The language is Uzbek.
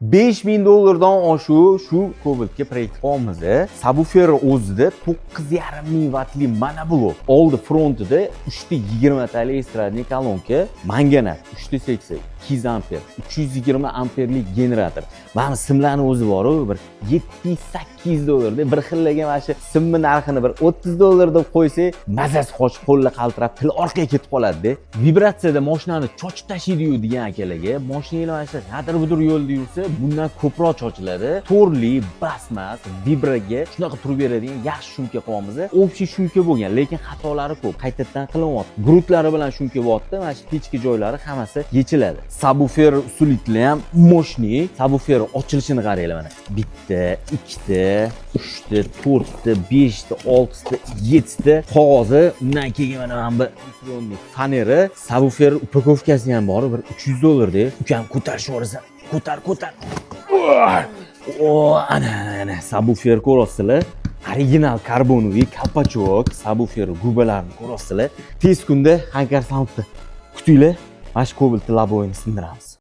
$5000 oshuv shu Cobalt'ga proyekt qilamiz. Subwoofer o'zida 9,5 wattli monoblok. Oldi frontida 320 tali estradniy kolonka, manganat 380, 200 amper, 320 amperlik generator. Mana simlarni o'zi bor-ku, bir $700-800 bir xillaga mana shu simni narxini bir $30 deb qo'ysak, mazasi qochib qo'llar qaltirab, til orqaga ketib qoladi-da. Vibratsiyada mashinani chochib tashlaydi-yu degan akalarga, mashinalar mana shu adir-budir yo'lda yursa, bundan ko'proq chochiladi. To'rli, basmas, vibraga shunaqa turib beradigan yaxshi shumka qilyapmiz. Общий shumka bo'lgan, lekin xatolari ko'p. Qaytadan qilyapti. Grutlari bilan shumka bo'lyapti. Mana shu pechka joylari hammasi yechiladi. Subwoofer usulitli ham moshni. Subwoofer ochilishini qaranglar mana. Bitta, ikkita, uchta, to'rtta, beshta, oltita, yettita qog'ozi, undan keyin mana bu elektronnik faneri, subwoofer upakovkasi ham bor, bir $300 da. Ukam ko'tarishib yuborsa, ko'tar. Ana subwoofer ko'rasizlar. Original karbonoviy kapachok subwoofer gubalarini ko'rasizlar. Tez kunda Hankar Sound'da kutinglar. Mana shu Cobalt laboyini sindiramiz.